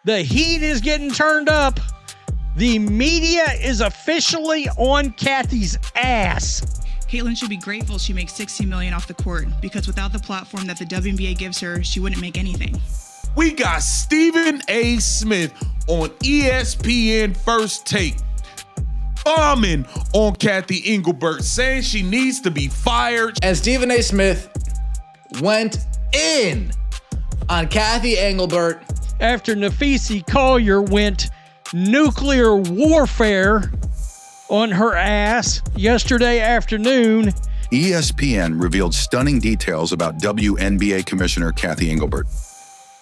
The heat is getting turned up. The media is officially on Cathy's ass. Caitlin should be grateful she makes $60 million off the court, because without the platform that the WNBA gives her, she wouldn't make anything. We got Stephen A. Smith on ESPN First Take, bombing on Cathy Engelbert, saying she needs to be fired. And Stephen A. Smith went in on Cathy Engelbert after Napheesa Collier went nuclear warfare on her ass yesterday afternoon. ESPN revealed stunning details about WNBA Commissioner Cathy Engelbert.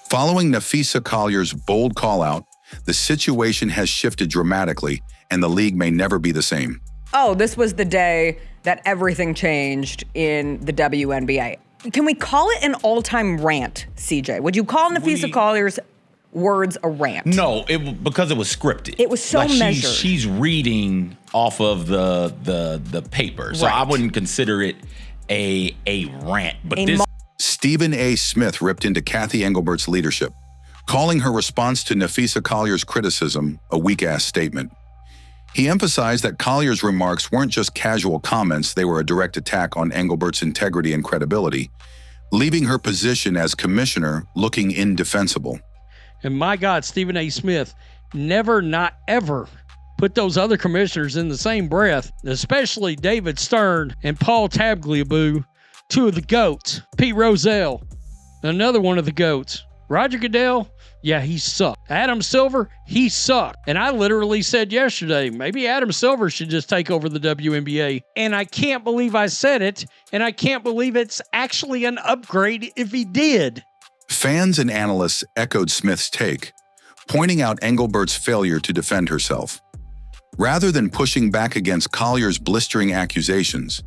Following Napheesa Collier's bold call-out, the situation has shifted dramatically, and the league may never be the same. Oh, this was the day that everything changed in the WNBA. Can we call it an all-time rant, CJ? Would you call Napheesa Collier's words a rant? No, because it was scripted. It was so like measured. She's reading off of the paper, so right. I wouldn't consider it a rant. But Stephen A. Smith ripped into Cathy Engelbert's leadership, calling her response to Napheesa Collier's criticism a weak-ass statement. He emphasized that Collier's remarks weren't just casual comments, they were a direct attack on Engelbert's integrity and credibility, leaving her position as commissioner looking indefensible. And my God, Stephen A. Smith never, not ever, put those other commissioners in the same breath, especially David Stern and Paul Tagliabue, two of the GOATs. Pete Rozelle, another one of the GOATs. Roger Goodell, yeah, he sucked. Adam Silver, he sucked. And I literally said yesterday, maybe Adam Silver should just take over the WNBA. And I can't believe I said it, and I can't believe it's actually an upgrade if he did. Fans and analysts echoed Smith's take, pointing out Engelbert's failure to defend herself. Rather than pushing back against Collier's blistering accusations,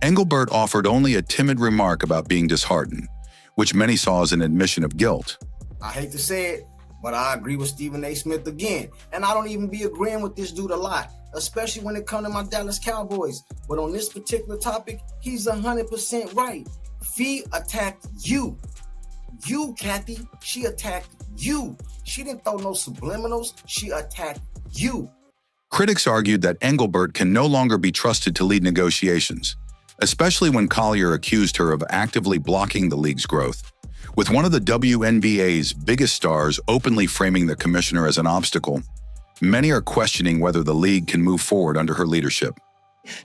Engelbert offered only a timid remark about being disheartened, which many saw as an admission of guilt. I hate to say it, but I agree with Stephen A. Smith again. And I don't even be agreeing with this dude a lot, especially when it comes to my Dallas Cowboys. But on this particular topic, he's 100% right. Fee attacked you. You, Cathy, she attacked you. She didn't throw no subliminals. She attacked you. Critics argued that Engelbert can no longer be trusted to lead negotiations, especially when Collier accused her of actively blocking the league's growth. With one of the WNBA's biggest stars openly framing the commissioner as an obstacle, many are questioning whether the league can move forward under her leadership.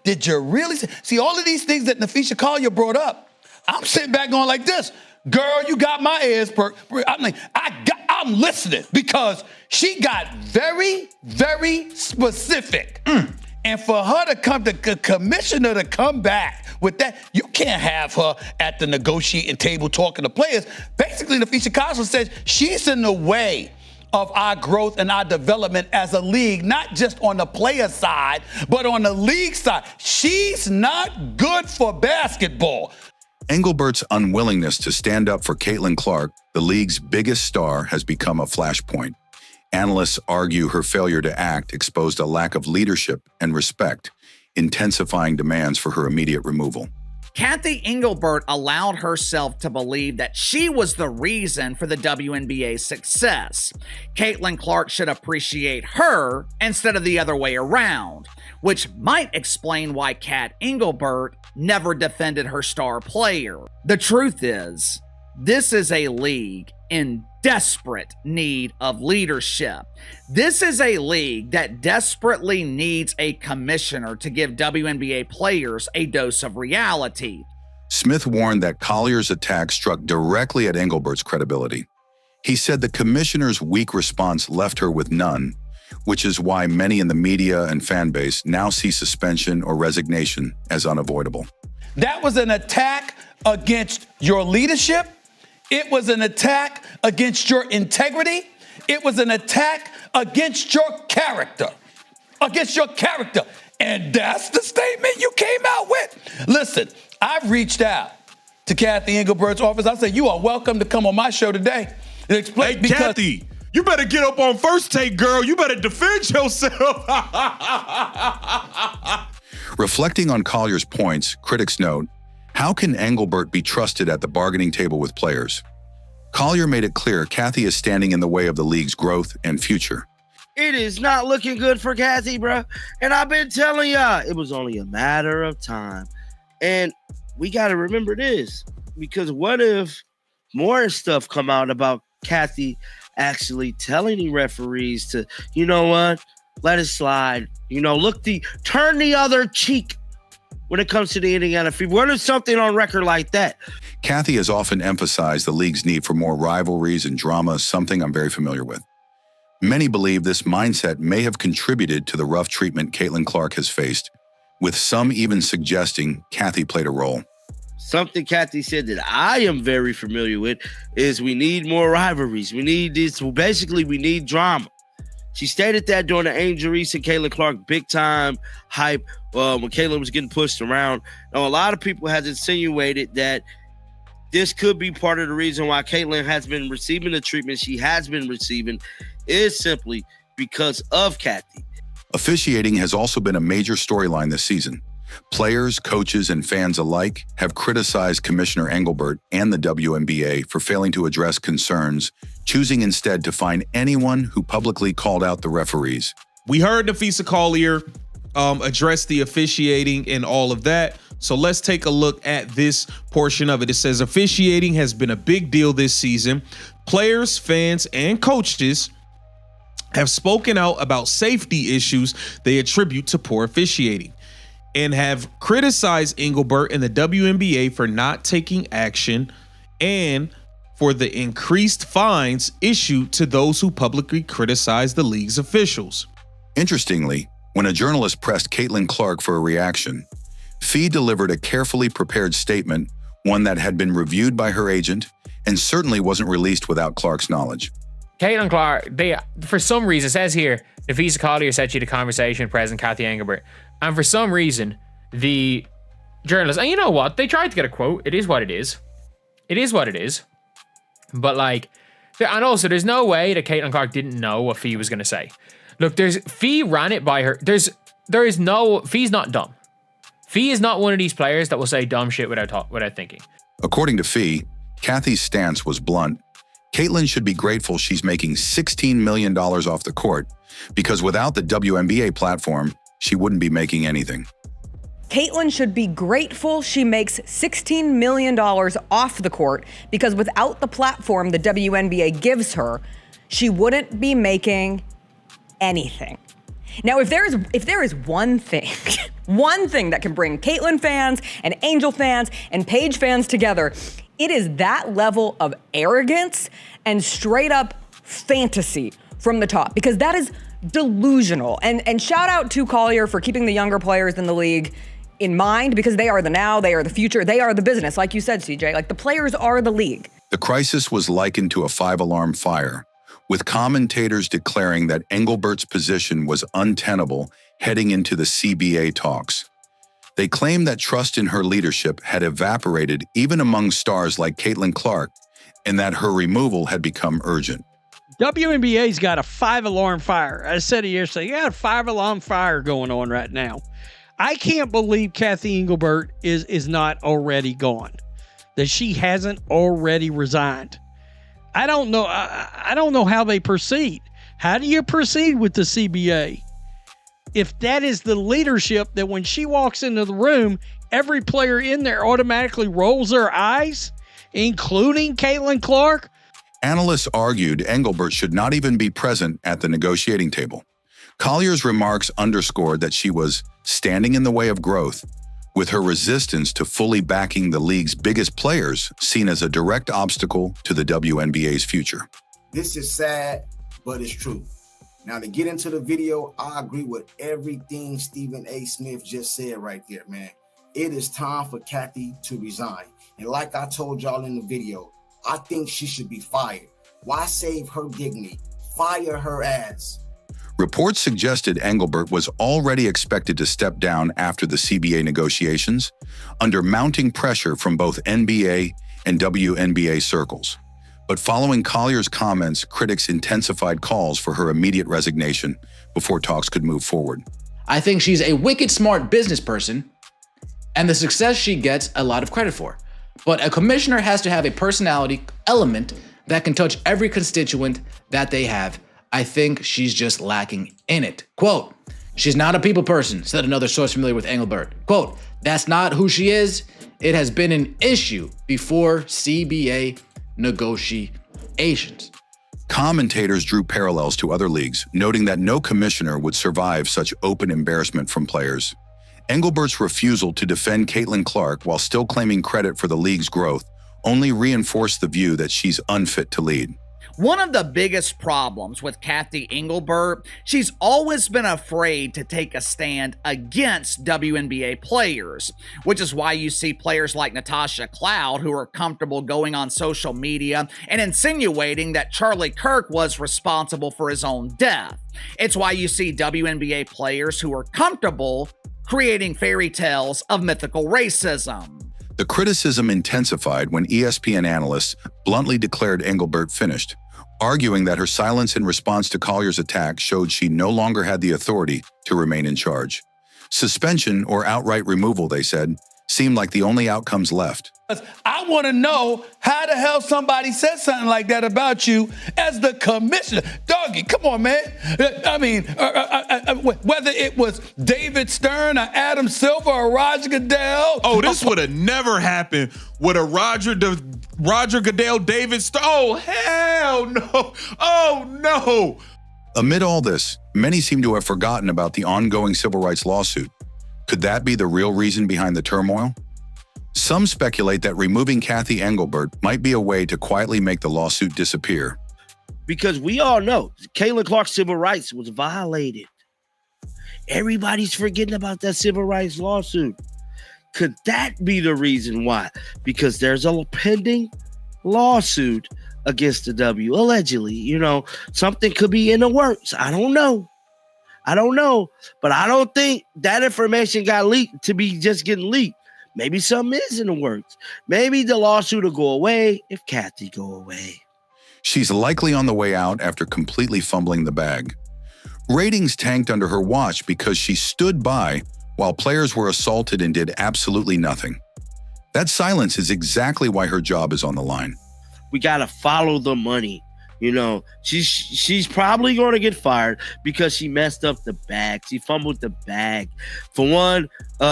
Did you really see all of these things that Napheesa Collier brought up? I'm sitting back going like this. Girl, you got my ears perked. I'm listening, because she got very, very specific. And for her to come, the commissioner to come back with that, you can't have her at the negotiating table talking to players. Basically, Napheesa Collier says she's in the way of our growth and our development as a league, not just on the player side, but on the league side. She's not good for basketball. Engelbert's unwillingness to stand up for Caitlin Clark, the league's biggest star, has become a flashpoint. Analysts argue her failure to act exposed a lack of leadership and respect, intensifying demands for her immediate removal. Cathy Engelbert allowed herself to believe that she was the reason for the WNBA's success. Caitlin Clark should appreciate her instead of the other way around, which might explain why Cat Engelbert never defended her star player. The truth is, this is a league in desperate need of leadership. This is a league that desperately needs a commissioner to give WNBA players a dose of reality. Smith warned that Collier's attack struck directly at Engelbert's credibility. He said the commissioner's weak response left her with none, which is why many in the media and fan base now see suspension or resignation as unavoidable. That was an attack against your leadership. It was an attack against your integrity. It was an attack against your character. Against your character. And that's the statement you came out with. Listen, I've reached out to Cathy Engelbert's office. I said, you are welcome to come on my show today and explain. Hey, Cathy, you better get up on First Take, girl. You better defend yourself. Reflecting on Collier's points, critics note, how can Engelbert be trusted at the bargaining table with players? Collier made it clear Cathy is standing in the way of the league's growth and future. It is not looking good for Cathy, bro. And I've been telling y'all, it was only a matter of time. And we got to remember this, because what if more stuff come out about Cathy actually telling the referees to, you know what, let it slide. You know, turn the other cheek when it comes to the Indiana Fever. What if something on record like that? Cathy has often emphasized the league's need for more rivalries and drama, something I'm very familiar with. Many believe this mindset may have contributed to the rough treatment Caitlin Clark has faced, with some even suggesting Cathy played a role. Something Cathy said that I am very familiar with is we need more rivalries. We need this. Basically, we need drama. She stated that during the Angel Reese and Caitlin Clark big time hype when Caitlin was getting pushed around. Now, a lot of people have insinuated that this could be part of the reason why Caitlin has been receiving the treatment she has been receiving is simply because of Cathy. Officiating has also been a major storyline this season. Players, coaches, and fans alike have criticized Commissioner Engelbert and the WNBA for failing to address concerns, choosing instead to fine anyone who publicly called out the referees. We heard Napheesa Collier address the officiating and all of that. So let's take a look at this portion of it. It says officiating has been a big deal this season. Players, fans, and coaches have spoken out about safety issues they attribute to poor officiating and have criticized Engelbert and the WNBA for not taking action and for the increased fines issued to those who publicly criticize the league's officials. Interestingly, when a journalist pressed Caitlin Clark for a reaction, Fee delivered a carefully prepared statement, one that had been reviewed by her agent and certainly wasn't released without Clark's knowledge. Caitlin Clark, for some reason, it says here, Napheesa Collier said she had a conversation with President Cathy Engelbert. And for some reason, the journalist, and you know what? They tried to get a quote. It is what it is. It is what it is. But like, and also there's no way that Caitlin Clark didn't know what Fee was going to say. Look, Fee ran it by her. Fee's not dumb. Fee is not one of these players that will say dumb shit without thinking. According to Fee, Cathy's stance was blunt. Caitlin should be grateful she's making $16 million off the court, because without the WNBA platform, she wouldn't be making anything. Caitlin should be grateful she makes $16 million off the court, because without the platform the WNBA gives her, she wouldn't be making anything. Now, if there is one thing, one thing that can bring Caitlin fans and Angel fans and Paige fans together, it is that level of arrogance and straight up fantasy from the top, because that is delusional. And shout out to Collier for keeping the younger players in the league in mind, because they are the now, they are the future, they are the business. Like you said, CJ, like the players are the league. The crisis was likened to a 5-alarm fire, with commentators declaring that Engelbert's position was untenable heading into the CBA talks. They claimed that trust in her leadership had evaporated even among stars like Caitlin Clark, and that her removal had become urgent. WNBA's got a 5-alarm fire. I said it yesterday. You got a 5-alarm fire going on right now. I can't believe Cathy Engelbert is not already gone, that she hasn't already resigned. I don't know. I don't know how they proceed. How do you proceed with the CBA? If that is the leadership that when she walks into the room, every player in there automatically rolls their eyes, including Caitlin Clark. Analysts argued Engelbert should not even be present at the negotiating table. Collier's remarks underscored that she was standing in the way of growth, with her resistance to fully backing the league's biggest players seen as a direct obstacle to the WNBA's future. This is sad, but it's true. Now, to get into the video, I agree with everything Stephen A. Smith just said right there, man. It is time for Cathy to resign. And like I told y'all in the video, I think she should be fired. Why save her dignity? Fire her ass. Reports suggested Engelbert was already expected to step down after the CBA negotiations, under mounting pressure from both NBA and WNBA circles. But following Collier's comments, critics intensified calls for her immediate resignation before talks could move forward. I think she's a wicked smart business person, and the success she gets a lot of credit for. But a commissioner has to have a personality element that can touch every constituent that they have. I think she's just lacking in it. Quote, she's not a people person, said another source familiar with Engelbert. Quote, that's not who she is. It has been an issue before CBA negotiations. Commentators drew parallels to other leagues, noting that no commissioner would survive such open embarrassment from players. Engelbert's refusal to defend Caitlin Clark while still claiming credit for the league's growth only reinforced the view that she's unfit to lead. One of the biggest problems with Cathy Engelbert, she's always been afraid to take a stand against WNBA players, which is why you see players like Natasha Cloud who are comfortable going on social media and insinuating that Charlie Kirk was responsible for his own death. It's why you see WNBA players who are comfortable creating fairy tales of mythical racism. The criticism intensified when ESPN analysts bluntly declared Engelbert finished, arguing that her silence in response to Collier's attack showed she no longer had the authority to remain in charge. Suspension or outright removal, they said, seemed like the only outcomes left. I want to know how the hell somebody said something like that about you as the commissioner. Doggy, come on, man. I mean, whether it was David Stern or Adam Silver or Roger Goodell. Oh, this would have never happened with a Roger Goodell, David Stern. Oh, hell no. Oh, no. Amid all this, many seem to have forgotten about the ongoing civil rights lawsuit. Could that be the real reason behind the turmoil? Some speculate that removing Cathy Engelbert might be a way to quietly make the lawsuit disappear. Because we all know Caitlin Clark's civil rights was violated. Everybody's forgetting about that civil rights lawsuit. Could that be the reason why? Because there's a pending lawsuit against the W. Allegedly, something could be in the works. I don't know. But I don't think that information got leaked to be just getting leaked. Maybe something is in the works. Maybe the lawsuit will go away if Cathy go away. She's likely on the way out after completely fumbling the bag. Ratings tanked under her watch because she stood by while players were assaulted and did absolutely nothing. That silence is exactly why her job is on the line. We got to follow the money. She's probably going to get fired because she messed up the bag. She fumbled the bag. For one,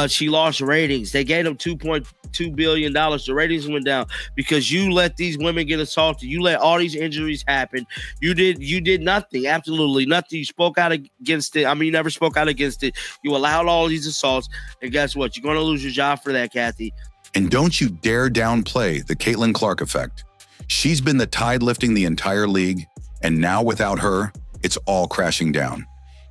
she lost ratings. They gave them $2.2 billion. The ratings went down because you let these women get assaulted. You let all these injuries happen. You did nothing, absolutely nothing. You spoke out against it. I mean, you never spoke out against it. You allowed all these assaults. And guess what? You're going to lose your job for that, Cathy. And don't you dare downplay the Caitlin Clark effect. She's been the tide lifting the entire league, and now without her, it's all crashing down.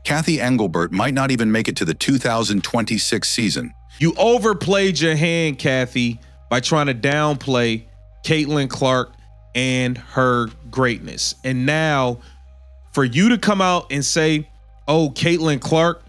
Cathy Engelbert might not even make it to the 2026 season. You overplayed your hand, Cathy, by trying to downplay Caitlin Clark and her greatness. And now, for you to come out and say, oh, Caitlin Clark,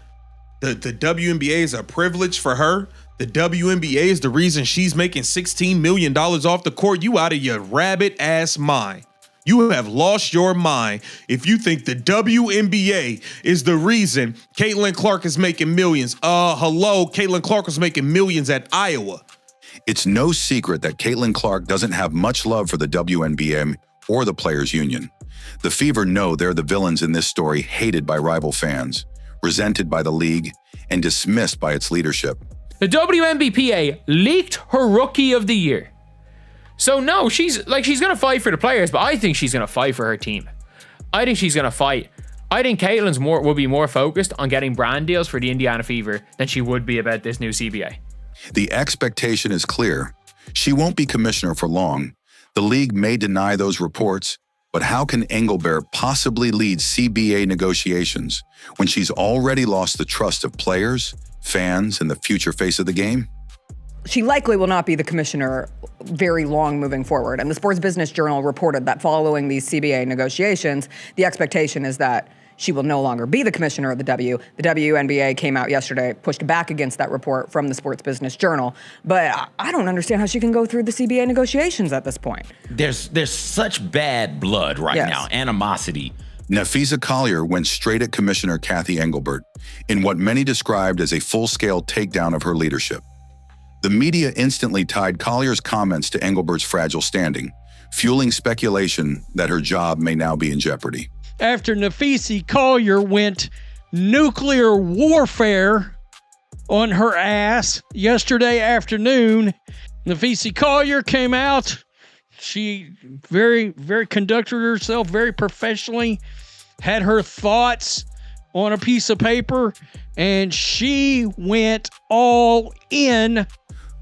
the WNBA is a privilege for her. The WNBA is the reason she's making $16 million off the court. You out of your rabbit-ass mind. You have lost your mind if you think the WNBA is the reason Caitlin Clark is making millions. Hello, Caitlin Clark was making millions at Iowa. It's no secret that Caitlin Clark doesn't have much love for the WNBA or the Players Union. The Fever know they're the villains in this story, hated by rival fans, resented by the league, and dismissed by its leadership. The WNBPA leaked her Rookie of the Year. So no, she's going to fight for the players, but I think she's going to fight for her team. I think she's going to fight. I think Caitlin's will be more focused on getting brand deals for the Indiana Fever than she would be about this new CBA. The expectation is clear. She won't be commissioner for long. The league may deny those reports, but how can Engelbert possibly lead CBA negotiations when she's already lost the trust of players, fans, and the future face of the game? She likely will not be the commissioner very long moving forward. And the Sports Business Journal reported that following these CBA negotiations, the expectation is that she will no longer be the commissioner of the W. The WNBA came out yesterday, pushed back against that report from the Sports Business Journal. But I don't understand how she can go through the CBA negotiations at this point. There's such bad blood right now, animosity. Napheesa Collier went straight at Commissioner Cathy Engelbert in what many described as a full-scale takedown of her leadership. The media instantly tied Collier's comments to Engelbert's fragile standing, fueling speculation that her job may now be in jeopardy. After Napheesa Collier went nuclear warfare on her ass yesterday afternoon, Napheesa Collier came out. She very conducted herself very professionally, had her thoughts on a piece of paper, and she went all in.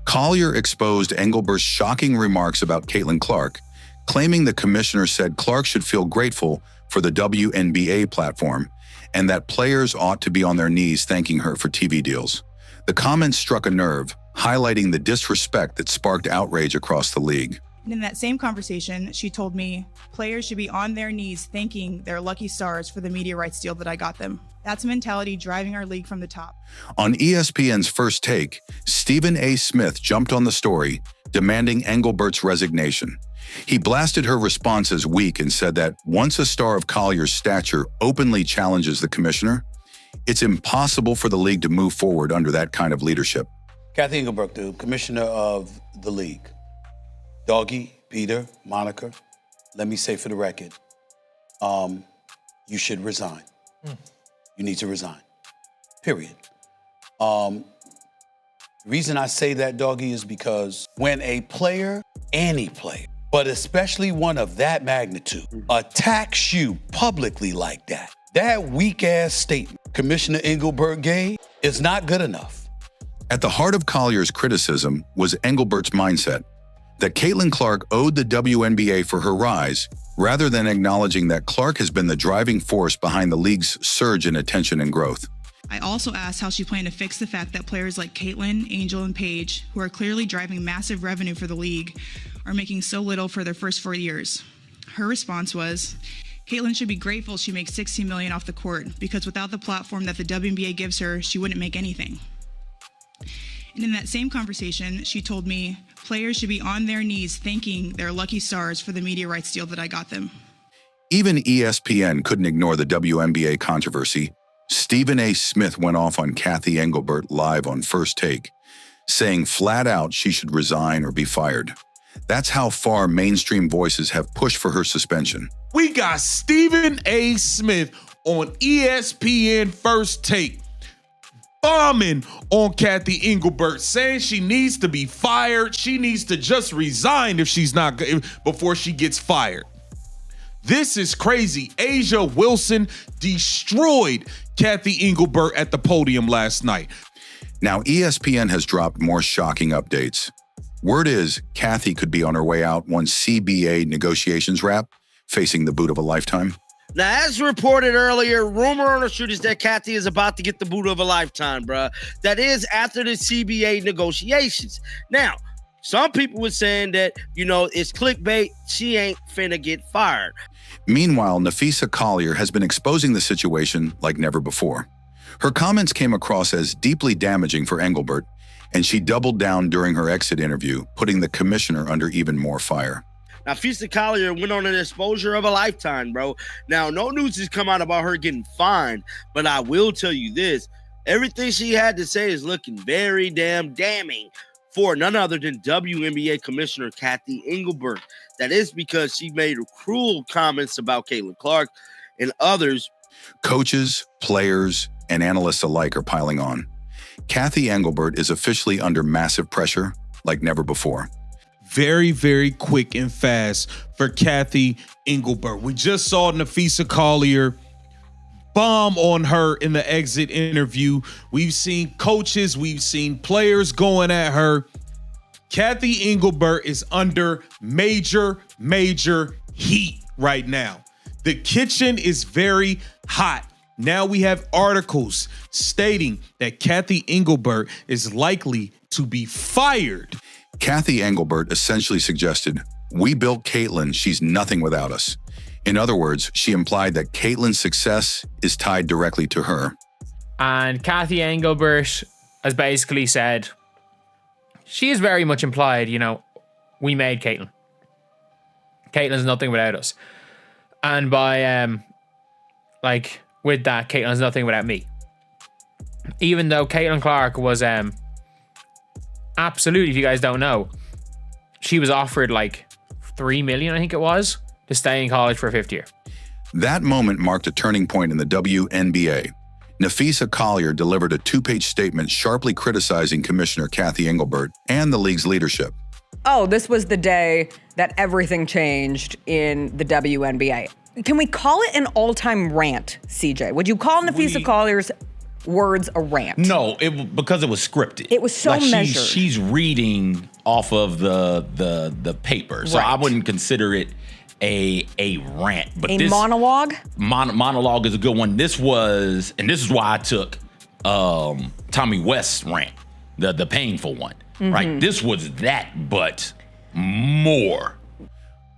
Collier exposed Engelbert's shocking remarks about Caitlin Clark, claiming the commissioner said Clark should feel grateful for the WNBA platform and that players ought to be on their knees thanking her for TV deals. The comments struck a nerve, highlighting the disrespect that sparked outrage across the league. And in that same conversation, she told me players should be on their knees thanking their lucky stars for the media rights deal that I got them. That's a mentality driving our league from the top. On ESPN's First Take, Stephen A. Smith jumped on the story, demanding Engelbert's resignation. He blasted her response as weak and said that once a star of Collier's stature openly challenges the commissioner, it's impossible for the league to move forward under that kind of leadership. Cathy Engelbert, the commissioner of the league. Doggy, Peter, Monica, let me say for the record, you should resign. You need to resign, period. The reason I say that, Doggy, is because when a player, any player, but especially one of that magnitude, attacks you publicly like that, that weak-ass statement Commissioner Engelbert gave is not good enough. At the heart of Collier's criticism was Engelbert's mindset that Caitlin Clark owed the WNBA for her rise, rather than acknowledging that Clark has been the driving force behind the league's surge in attention and growth. I also asked how she planned to fix the fact that players like Caitlin, Angel, and Paige, who are clearly driving massive revenue for the league, are making so little for their first 4 years. Her response was, Caitlin should be grateful she makes $16 million off the court, because without the platform that the WNBA gives her, she wouldn't make anything. And in that same conversation, she told me players should be on their knees thanking their lucky stars for the media rights deal that I got them. Even ESPN couldn't ignore the WNBA controversy. Stephen A. Smith went off on Cathy Engelbert live on First Take, saying flat out she should resign or be fired. That's how far mainstream voices have pushed for her suspension. We got Stephen A. Smith on ESPN First Take, bombing on Cathy Engelbert, saying she needs to be fired. She needs to just resign if she's not before she gets fired. This is crazy. Asia Wilson destroyed Cathy Engelbert at the podium last night. Now, ESPN has dropped more shocking updates. Word is Cathy could be on her way out once CBA negotiations wrap, facing the boot of a lifetime. Now, as reported earlier, rumor on the street is that Cathy is about to get the boot of a lifetime, bruh. That is after the CBA negotiations. Now, some people were saying that, it's clickbait. She ain't finna get fired. Meanwhile, Napheesa Collier has been exposing the situation like never before. Her comments came across as deeply damaging for Engelbert, and she doubled down during her exit interview, putting the commissioner under even more fire. Napheesa Collier went on an exposure of a lifetime, bro. Now, no news has come out about her getting fined, but I will tell you this. Everything she had to say is looking very damn damning for none other than WNBA Commissioner Cathy Engelbert. That is because she made cruel comments about Caitlin Clark and others. Coaches, players, and analysts alike are piling on. Cathy Engelbert is officially under massive pressure like never before. Very, very quick and fast for Cathy Engelbert. We just saw Napheesa Collier bomb on her in the exit interview. We've seen coaches, we've seen players going at her. Cathy Engelbert is under major heat right now. The kitchen is very hot. Now we have articles stating that Cathy Engelbert is likely to be fired. Cathy Engelbert essentially suggested, "We built Caitlin, she's nothing without us." In other words, she implied that Caitlin's success is tied directly to her. And Cathy Engelbert has basically said, she is very much implied, we made Caitlin. Caitlin's nothing without us. And by, with that, Caitlin's nothing without me. Even though Caitlin Clark was, absolutely, if you guys don't know, she was offered $3 million, I think it was, to stay in college for a fifth year. That moment marked a turning point in the WNBA. Napheesa Collier delivered a 2-page statement sharply criticizing Commissioner Cathy Engelbert and the league's leadership. Oh, this was the day that everything changed in the WNBA. Can we call it an all-time rant, CJ? Would you call Napheesa Collier's words a rant? No, because it was scripted. It was so measured. She's reading off of the paper, so Right. I wouldn't consider it a rant. But a monologue? Monologue is a good one. This is why I took Tommy West's rant, the painful one. Right? This was that, but more.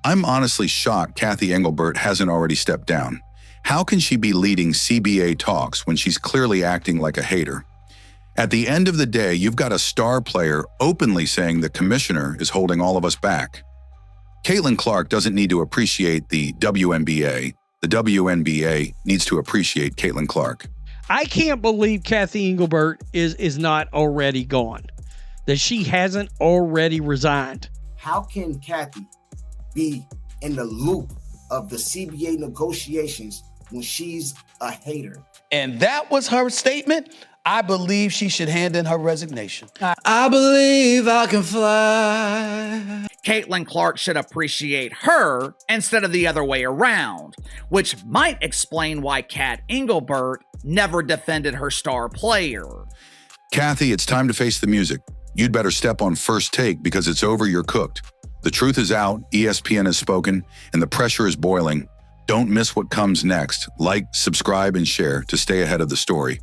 I'm honestly shocked Cathy Engelbert hasn't already stepped down. How can she be leading CBA talks when she's clearly acting like a hater? At the end of the day, you've got a star player openly saying the commissioner is holding all of us back. Caitlin Clark doesn't need to appreciate the WNBA. The WNBA needs to appreciate Caitlin Clark. I can't believe Cathy Engelbert is not already gone, that she hasn't already resigned. How can Cathy be in the loop of the CBA negotiations when she's a hater? And that was her statement. I believe she should hand in her resignation. I believe I can fly. Caitlin Clark should appreciate her instead of the other way around, which might explain why Cat Engelbert never defended her star player. Cathy, it's time to face the music. You'd better step on First Take because it's over, you're cooked. The truth is out, ESPN has spoken, and the pressure is boiling. Don't miss what comes next. Like, subscribe, and share to stay ahead of the story.